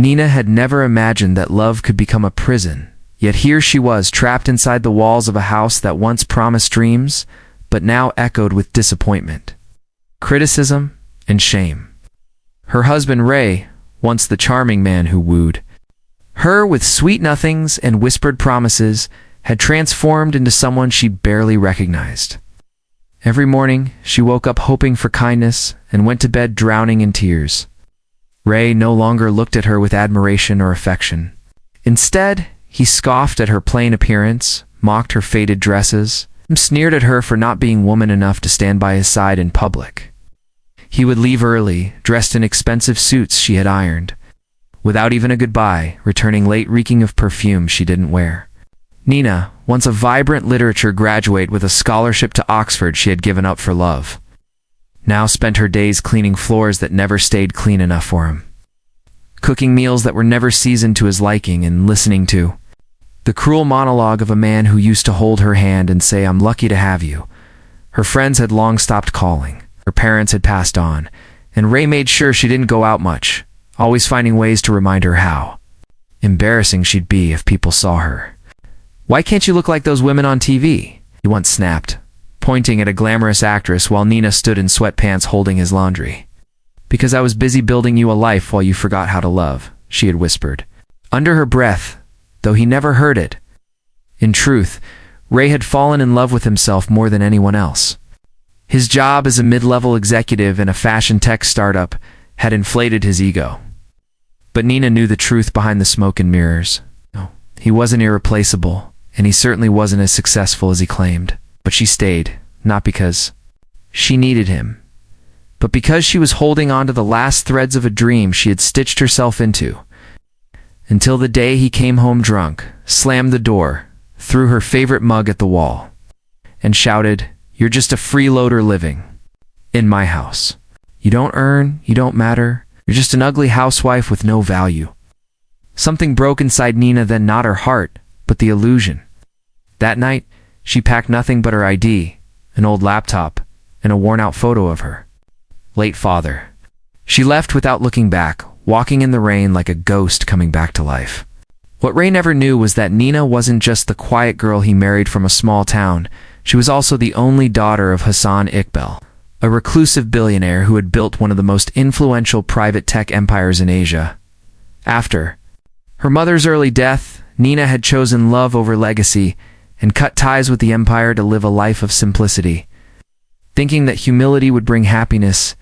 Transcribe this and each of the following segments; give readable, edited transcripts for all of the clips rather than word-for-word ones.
Nina had never imagined that love could become a prison, yet here she was trapped inside the walls of a house that once promised dreams, but now echoed with disappointment, criticism, and shame. Her husband Ray, once the charming man who wooed her with sweet nothings and whispered promises, had transformed into someone she barely recognized. Every morning, she woke up hoping for kindness and went to bed drowning in tears. Ray no longer looked at her with admiration or affection. Instead, he scoffed at her plain appearance, mocked her faded dresses, and sneered at her for not being woman enough to stand by his side in public. He would leave early, dressed in expensive suits she had ironed, without even a goodbye, returning late reeking of perfume she didn't wear. Nina, once a vibrant literature graduate with a scholarship to Oxford she had given up for love, now spent her days cleaning floors that never stayed clean enough for him, cooking meals that were never seasoned to his liking, and listening to the cruel monologue of a man who used to hold her hand and say, "I'm lucky to have you." Her friends had long stopped calling, her parents had passed on, and Ray made sure she didn't go out much, always finding ways to remind her how embarrassing she'd be if people saw her. "Why can't you look like those women on TV?" he once snapped, pointing at a glamorous actress while Nina stood in sweatpants holding his laundry. "Because I was busy building you a life while you forgot how to love," she had whispered, under her breath, though he never heard it. In truth, Ray had fallen in love with himself more than anyone else. His job as a mid-level executive in a fashion tech startup had inflated his ego. But Nina knew the truth behind the smoke and mirrors. No, he wasn't irreplaceable, and he certainly wasn't as successful as he claimed. But she stayed, not because she needed him, but because she was holding on to the last threads of a dream she had stitched herself into. Until the day he came home drunk, slammed the door, threw her favorite mug at the wall, and shouted, "You're just a freeloader living in my house. You don't earn, you don't matter, you're just an ugly housewife with no value." Something broke inside Nina then, not her heart, but the illusion. That night, she packed nothing but her ID, an old laptop, and a worn-out photo of her late father. She left without looking back, walking in the rain like a ghost coming back to life. What Ray never knew was that Nina wasn't just the quiet girl he married from a small town. She was also the only daughter of Hassan Iqbal, a reclusive billionaire who had built one of the most influential private tech empires in Asia. After her mother's early death, Nina had chosen love over legacy and cut ties with the empire to live a life of simplicity, thinking that humility would bring happiness.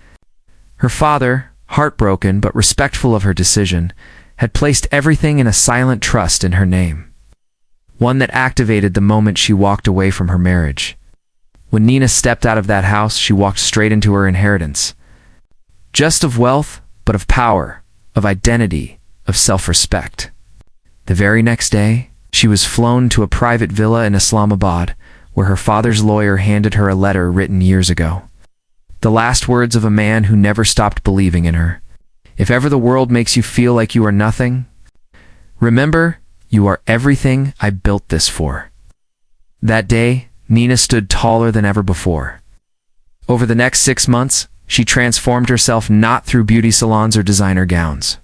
Her father, heartbroken but respectful of her decision, had placed everything in a silent trust in her name, one that activated the moment she walked away from her marriage. When Nina stepped out of that house, she walked straight into her inheritance. Just of wealth, but of power, of identity, of self-respect. The very next day, she was flown to a private villa in Islamabad, where her father's lawyer handed her a letter written years ago. The last words of a man who never stopped believing in her. "If ever the world makes you feel like you are nothing, remember, you are everything I built this for." That day, Nina stood taller than ever before. Over the next 6 months, she transformed herself not through beauty salons or designer gowns,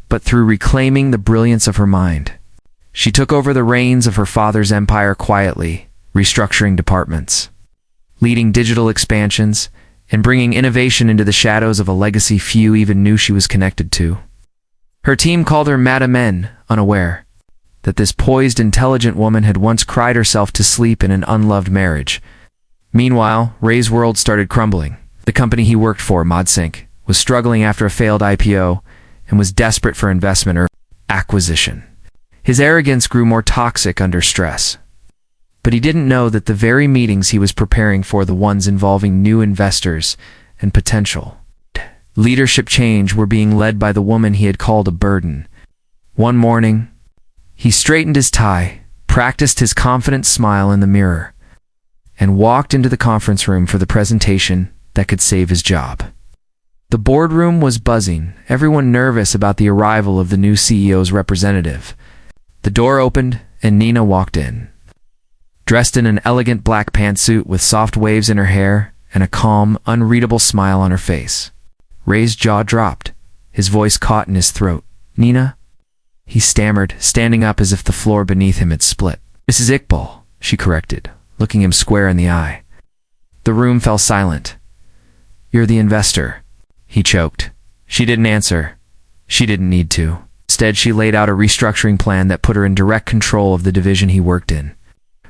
but through reclaiming the brilliance of her mind. She took over the reins of her father's empire quietly, restructuring departments, leading digital expansions, and bringing innovation into the shadows of a legacy few even knew she was connected to. Her team called her Madame N, unaware that this poised, intelligent woman had once cried herself to sleep in an unloved marriage. Meanwhile, Ray's world started crumbling. The company he worked for, ModSync, was struggling after a failed IPO and was desperate for investment or acquisition. His arrogance grew more toxic under stress. But he didn't know that the very meetings he was preparing for, the ones involving new investors and potential leadership change, were being led by the woman he had called a burden. One morning, he straightened his tie, practiced his confident smile in the mirror, and walked into the conference room for the presentation that could save his job. The boardroom was buzzing, everyone nervous about the arrival of the new CEO's representative. The door opened, and Nina walked in, dressed in an elegant black pantsuit with soft waves in her hair and a calm, unreadable smile on her face. Ray's jaw dropped, his voice caught in his throat. Nina?" he stammered, standing up as if the floor beneath him had split. "Mrs. Iqbal," she corrected, looking him square in the eye. The room fell silent. "You're the investor," he choked. She didn't answer. She didn't need to. Instead, she laid out a restructuring plan that put her in direct control of the division he worked in.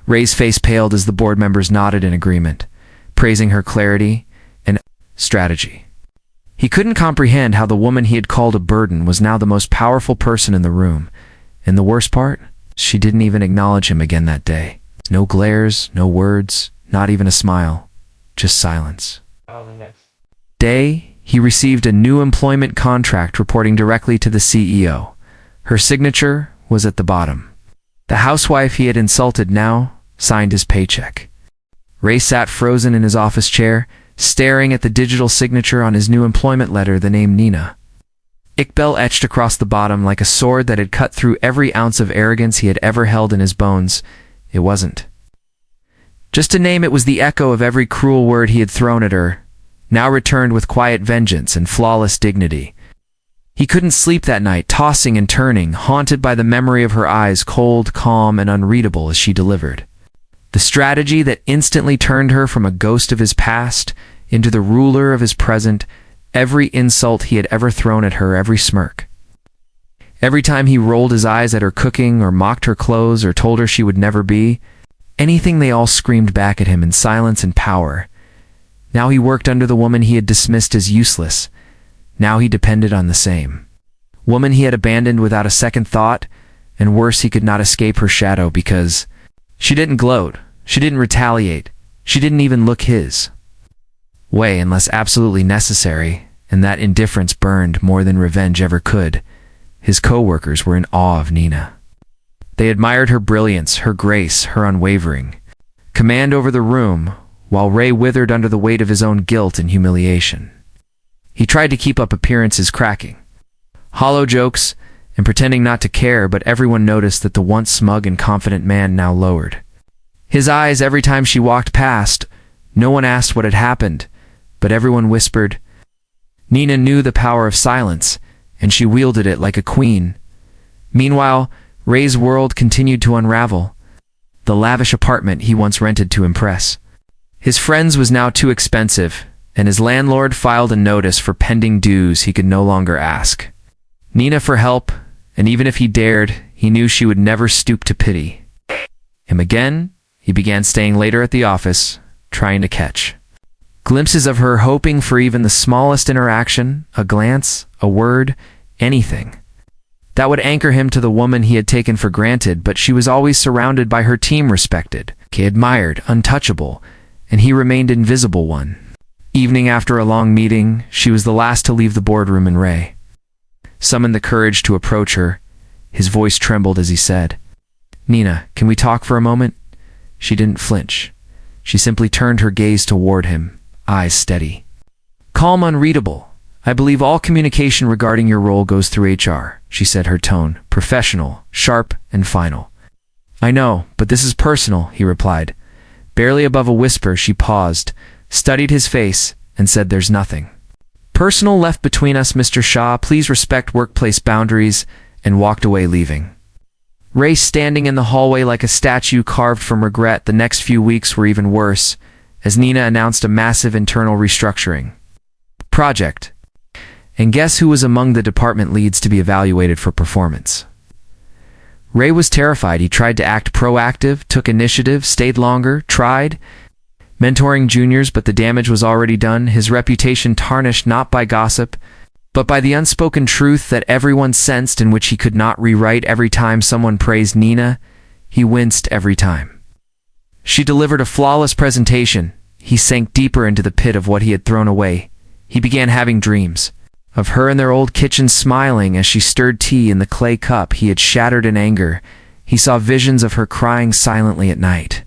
Ray's face paled as the board members nodded in agreement, praising her clarity and strategy. He couldn't comprehend how the woman he had called a burden was now the most powerful person in the room, and the worst part, she didn't even acknowledge him again that day. No glares, no words, not even a smile, just silence. Day, he received a new employment contract reporting directly to the CEO. Her signature was at the bottom. The housewife he had insulted now signed his paycheck. Ray sat frozen in his office chair, staring at the digital signature on his new employment letter, the name Nina. Iqbal etched across the bottom like a sword that had cut through every ounce of arrogance he had ever held in his bones. It wasn't just a name, it was the echo of every cruel word he had thrown at her, now returned with quiet vengeance and flawless dignity. He couldn't sleep that night, tossing and turning, haunted by the memory of her eyes, cold, calm, and unreadable as she delivered the strategy that instantly turned her from a ghost of his past into the ruler of his present. Every insult he had ever thrown at her, every smirk, every time he rolled his eyes at her cooking or mocked her clothes or told her she would never be anything, they all screamed back at him in silence and power. Now he worked under the woman he had dismissed as useless. Now he depended on the same woman he had abandoned without a second thought, and worse, he could not escape her shadow because she didn't gloat, she didn't retaliate, she didn't even look his way unless absolutely necessary, and that indifference burned more than revenge ever could. His co-workers were in awe of Nina. They admired her brilliance, her grace, her unwavering command over the room, while Ray withered under the weight of his own guilt and humiliation. He tried to keep up appearances, cracking hollow jokes and pretending not to care, but everyone noticed that the once smug and confident man now lowered his eyes every time she walked past. No one asked what had happened, but everyone whispered. Nina knew the power of silence, and she wielded it like a queen. Meanwhile, Ray's world continued to unravel. The lavish apartment he once rented to impress his friends was now too expensive, and his landlord filed a notice for pending dues he could no longer ask Nina for help, and even if he dared, he knew she would never stoop to pity him again. He began staying later at the office, trying to catch glimpses of her, hoping for even the smallest interaction, a glance, a word, anything that would anchor him to the woman he had taken for granted. But she was always surrounded by her team, respected, admired, untouchable, and he remained invisible one. Evening after a long meeting, she was the last to leave the boardroom, and Ray summoned the courage to approach her. His voice trembled as he said, "Nina, can we talk for a moment?" She didn't flinch. She simply turned her gaze toward him, eyes steady, calm, unreadable. "I believe all communication regarding your role goes through HR," she said, her tone professional, sharp, and final. "I know, but this is personal," he replied. Barely above a whisper, she paused, studied his face, and said, "There's nothing personal left between us, Mr. Shah. Please respect workplace boundaries," and walked away, leaving Ray standing in the hallway like a statue carved from regret. The next few weeks were even worse, as Nina announced a massive internal restructuring project. And guess who was among the department leads to be evaluated for performance? Ray was terrified. He tried to act proactive, took initiative, stayed longer, tried mentoring juniors, but the damage was already done. His reputation tarnished not by gossip, but by the unspoken truth that everyone sensed and which he could not rewrite. Every time someone praised Nina, he winced every time she delivered a flawless presentation. He sank deeper into the pit of what he had thrown away. He began having dreams of her in their old kitchen, smiling as she stirred tea in the clay cup he had shattered in anger. He saw visions of her crying silently at night.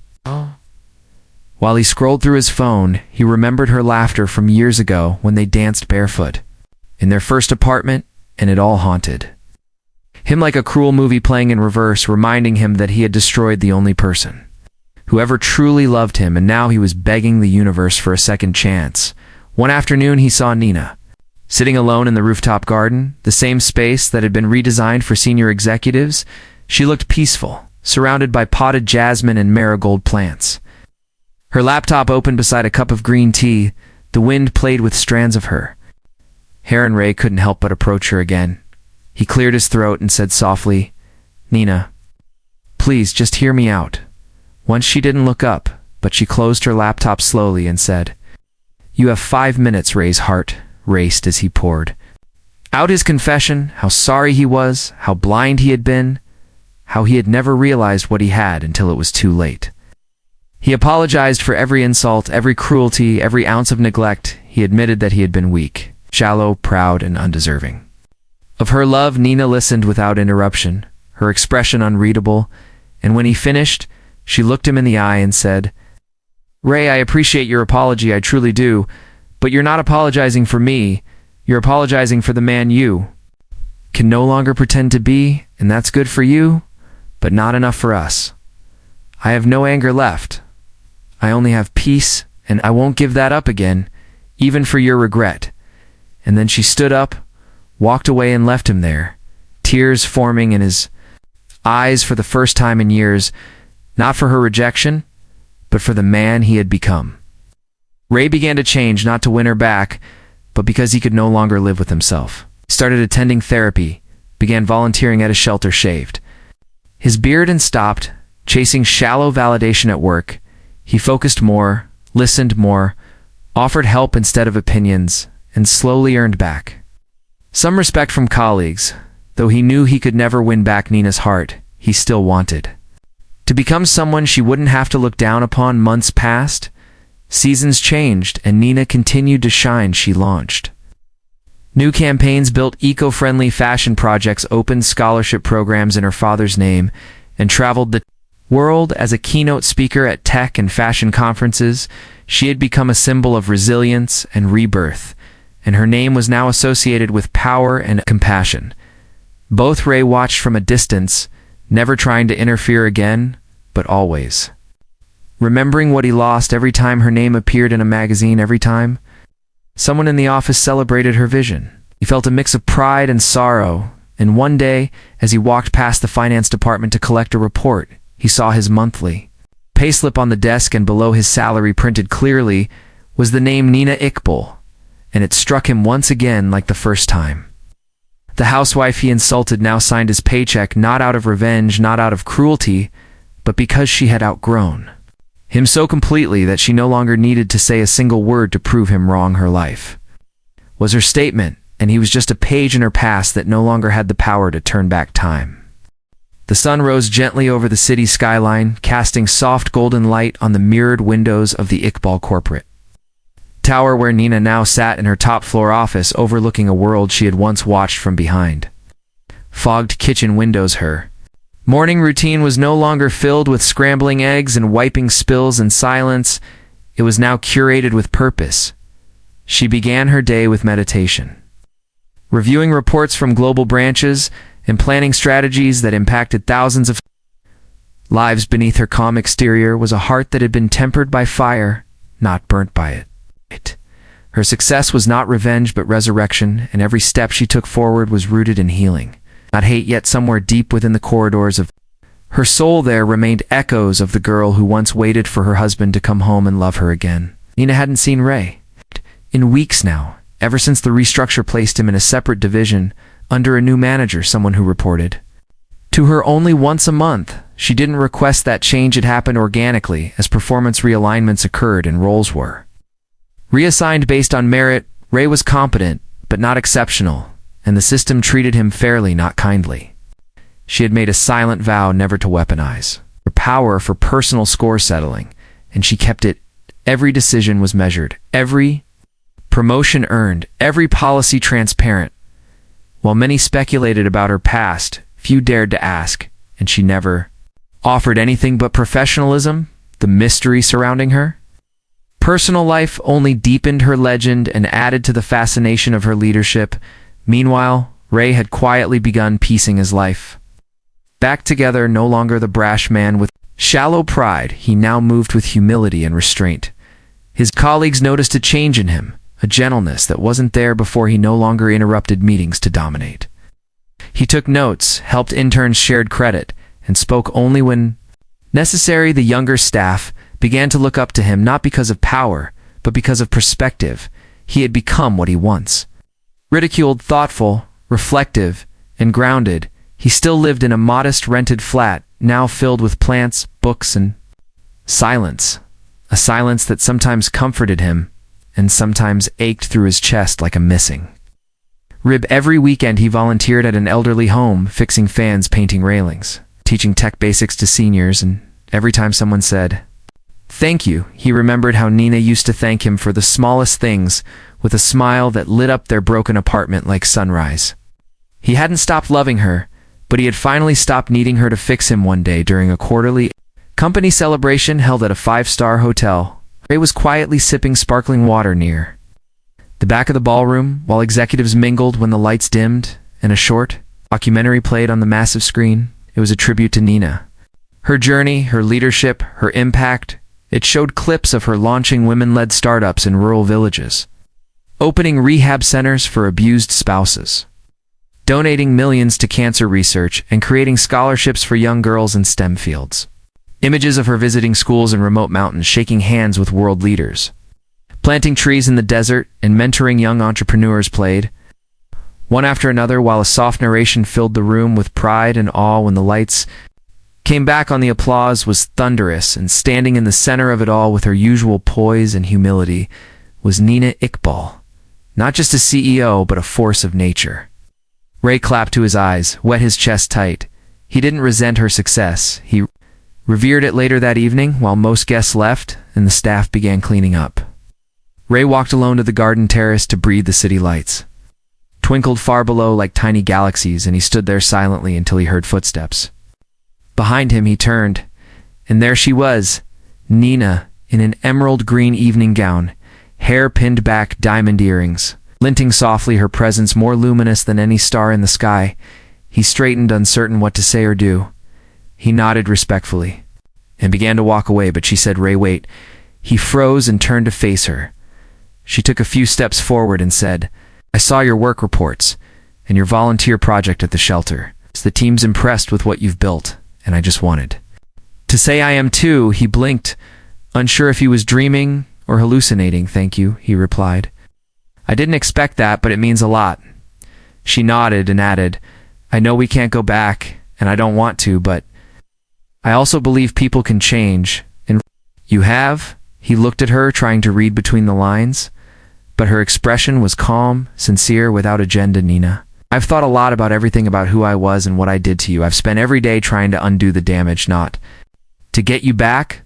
While he scrolled through his phone, he remembered her laughter from years ago when they danced barefoot in their first apartment, and it all haunted him like a cruel movie playing in reverse, reminding him that he had destroyed the only person who ever truly loved him, and now he was begging the universe for a second chance. One afternoon, he saw Nina Sitting alone in the rooftop garden, the same space that had been redesigned for senior executives, she looked peaceful, surrounded by potted jasmine and marigold plants. Her laptop open beside a cup of green tea, the wind played with strands of her hair, and Ray couldn't help but approach her again. He cleared his throat and said softly, "Nina, please just hear me out." Once she didn't look up, but she closed her laptop slowly and said, "You have 5 minutes." Ray's heart raced as he poured out his confession, how sorry he was, how blind he had been, how he had never realized what he had until it was too late. He apologized for every insult, every cruelty, every ounce of neglect. He admitted that he had been weak, shallow, proud, and undeserving. Of her love, Nina listened without interruption, her expression unreadable, and when he finished, she looked him in the eye and said, "Ray, I appreciate your apology, I truly do, but you're not apologizing for me, you're apologizing for the man you can no longer pretend to be, and that's good for you, but not enough for us. I have no anger left. I only have peace, and I won't give that up again, even for your regret." And then she stood up, walked away and left him there, tears forming in his eyes for the first time in years, not for her rejection, but for the man he had become. Ray began to change, not to win her back, but because he could no longer live with himself. He started attending therapy, began volunteering at a shelter, shaved his beard and stopped chasing shallow validation at work. He focused more, listened more, offered help instead of opinions, and slowly earned back some respect from colleagues. Though he knew he could never win back Nina's heart, he still wanted to become someone she wouldn't have to look down upon. Months passed, seasons changed, and Nina continued to shine. She launched new campaigns, built eco-friendly fashion projects, opened scholarship programs in her father's name, and traveled the world as a keynote speaker at tech and fashion conferences. She had become a symbol of resilience and rebirth, and her name was now associated with power and compassion. Both Ray watched from a distance, never trying to interfere again, but always remembering what he lost every time her name appeared in a magazine, every time someone in the office celebrated her vision. He felt a mix of pride and sorrow, and one day, as he walked past the finance department to collect a report, he saw his monthly payslip on the desk, and below his salary, printed clearly, was the name Nina Iqbal, and it struck him once again like the first time. The housewife he insulted now signed his paycheck, not out of revenge, not out of cruelty, but because she had outgrown him so completely that she no longer needed to say a single word to prove him wrong. Her life was her statement, and he was just a page in her past that no longer had the power to turn back time. The sun rose gently over the city skyline, casting soft golden light on the mirrored windows of the Iqbal corporate tower, where Nina now sat in her top-floor office, overlooking a world she had once watched from behind fogged kitchen windows. Her morning routine was no longer filled with scrambling eggs and wiping spills in silence. It was now curated with purpose. She began her day with meditation, reviewing reports from global branches and planning strategies that impacted thousands of lives. Beneath her calm exterior was a heart that had been tempered by fire, not burnt by it. Her success was not revenge but resurrection, and every step she took forward was rooted in healing, not hate. Yet somewhere deep within the corridors of her soul there remained echoes of the girl who once waited for her husband to come home and love her again. Nina hadn't seen Ray in weeks now, ever since the restructure placed him in a separate division under a new manager, someone who reported to her only once a month. She didn't request that change. It happened organically as performance realignments occurred and roles were reassigned based on merit. Ray was competent, but not exceptional, and the system treated him fairly, not kindly. She had made a silent vow never to weaponize her power for personal score settling, and she kept it. Every decision was measured, every promotion earned, every policy transparent. While many speculated about her past, few dared to ask, and she never offered anything but professionalism. The mystery surrounding her personal life only deepened her legend and added to the fascination of her leadership. Meanwhile, Ray had quietly begun piecing his life back together. No longer the brash man with shallow pride, he now moved with humility and restraint. His colleagues noticed a change in him, a gentleness that wasn't there before he no longer interrupted meetings to dominate. He took notes, helped interns shared credit, and spoke only when necessary. The younger staff began to look up to him not because of power, but because of perspective. He had become what he once ridiculed: thoughtful, reflective, and grounded. He still lived in a modest rented flat, now filled with plants, books, and silence. A silence that sometimes comforted him, and sometimes ached through his chest like a missing rib. Every weekend he volunteered at an elderly home, fixing fans, painting railings, teaching tech basics to seniors, and every time someone said, "Thank you," he remembered how Nina used to thank him for the smallest things, with a smile that lit up their broken apartment like sunrise. He hadn't stopped loving her, but he had finally stopped needing her to fix him. One day during a quarterly company celebration held at a 5-star hotel, Ray was quietly sipping sparkling water near the back of the ballroom while executives mingled. When the lights dimmed and a short documentary played on the massive screen, it was a tribute to Nina. Her journey, her leadership, her impact. It showed clips of her launching women-led startups in rural villages, opening rehab centers for abused spouses, donating millions to cancer research, and creating scholarships for young girls in STEM fields. Images of her visiting schools in remote mountains, shaking hands with world leaders, planting trees in the desert, and mentoring young entrepreneurs played, one after another, while a soft narration filled the room with pride and awe. When the lights came back on, the applause was thunderous, and standing in the center of it all with her usual poise and humility was Nina Iqbal, not just a CEO, but a force of nature. Ray clapped to his eyes, wet his chest tight. He didn't resent her success. He revered it. Later that evening, while most guests left and the staff began cleaning up, Ray walked alone to the garden terrace to breathe. The city lights twinkled far below like tiny galaxies, and he stood there silently until he heard footsteps. Behind him, he turned, and there she was, Nina, in an emerald green evening gown, hair pinned back, diamond earrings glinting softly, her presence more luminous than any star in the sky. He straightened, uncertain what to say or do. He nodded respectfully and began to walk away, but she said, "Ray, wait." He froze and turned to face her. She took a few steps forward and said, "I saw your work reports and your volunteer project at the shelter. The team's impressed with what you've built, and I just wanted to say I am too." He blinked, unsure if he was dreaming or hallucinating. "Thank you," he replied. "I didn't expect that, but it means a lot." She nodded and added, "I know we can't go back, and I don't want to, but I also believe people can change." "And you have?" He looked at her, trying to read between the lines, but her expression was calm, sincere, without agenda. "Nina, I've thought a lot about everything, about who I was and what I did to you. I've spent every day trying to undo the damage, not to get you back,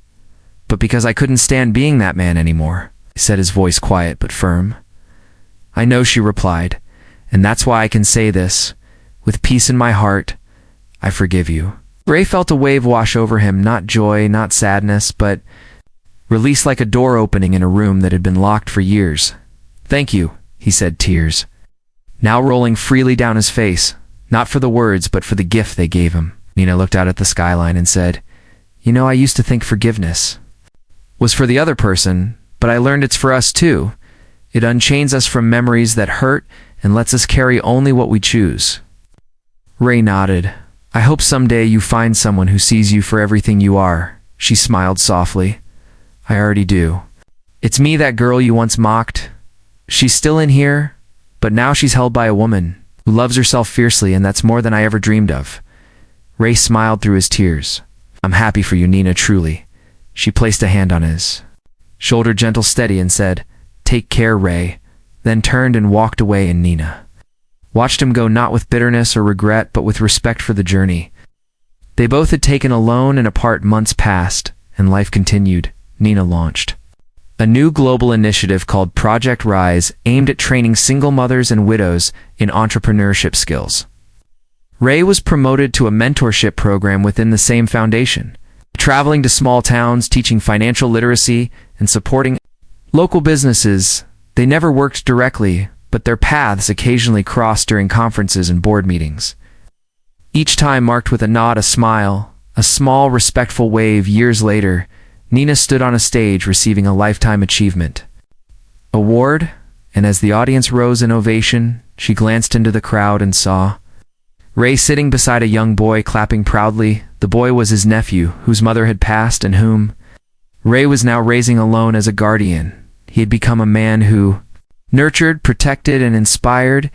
but because I couldn't stand being that man anymore," he said, his voice quiet but firm. "I know," she replied, "and that's why I can say this, with peace in my heart, I forgive you." Ray felt a wave wash over him, not joy, not sadness, but release, like a door opening in a room that had been locked for years. "Thank you," he said, tears now rolling freely down his face, not for the words, but for the gift they gave him. Nina looked out at the skyline and said, "You know, I used to think forgiveness was for the other person, but I learned it's for us too. It unchains us from memories that hurt and lets us carry only what we choose." Ray nodded. "I hope someday you find someone who sees you for everything you are." She smiled softly. "I already do. It's me, that girl you once mocked. She's still in here, but now she's held by a woman who loves herself fiercely, and that's more than I ever dreamed of." Ray smiled through his tears. "I'm happy for you, Nina, truly." She placed a hand on his shoulder, gentle, steady, and said, "Take care, Ray," then turned and walked away, and Nina watched him go, not with bitterness or regret, but with respect for the journey they both had taken. Alone and apart, months passed, and life continued. Nina launched a new global initiative called Project Rise, aimed at training single mothers and widows in entrepreneurship skills. Ray was promoted to a mentorship program within the same foundation, traveling to small towns, teaching financial literacy, and supporting local businesses. They never worked directly, but their paths occasionally crossed during conferences and board meetings, each time marked with a nod, a smile, a small, respectful wave. Years later, Nina stood on a stage receiving a Lifetime Achievement Award, and as the audience rose in ovation, she glanced into the crowd and saw Ray sitting beside a young boy clapping proudly. The boy was his nephew, whose mother had passed and whom Ray was now raising alone as a guardian. He had become a man who nurtured, protected, and inspired,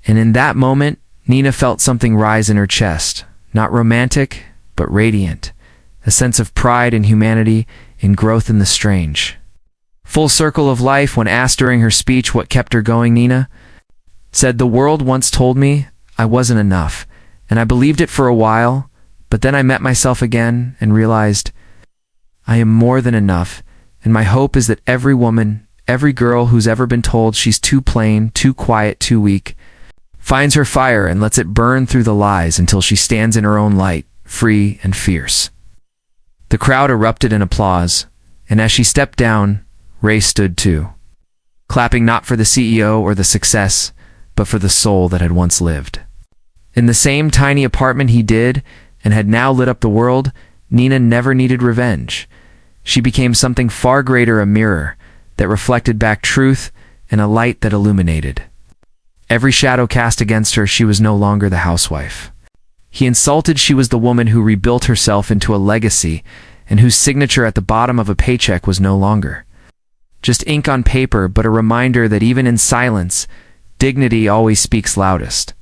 and in that moment, Nina felt something rise in her chest, not romantic, but radiant, a sense of pride in humanity, in growth in the strange. Full circle of life. When asked during her speech what kept her going, Nina said, "The world once told me I wasn't enough, and I believed it for a while, but then I met myself again and realized I am more than enough, and my hope is that every woman, every girl who's ever been told she's too plain, too quiet, too weak, finds her fire and lets it burn through the lies until she stands in her own light, free and fierce." The crowd erupted in applause, and as she stepped down, Ray stood too, clapping not for the CEO or the success, but for the soul that had once lived. In the same tiny apartment he did, and had now lit up the world, Nina never needed revenge. She became something far greater, a mirror that reflected back truth and a light that illuminated. Every shadow cast against her, she was no longer the housewife he insulted. She was the woman who rebuilt herself into a legacy, and whose signature at the bottom of a paycheck was no longer just ink on paper, but a reminder that even in silence, dignity always speaks loudest.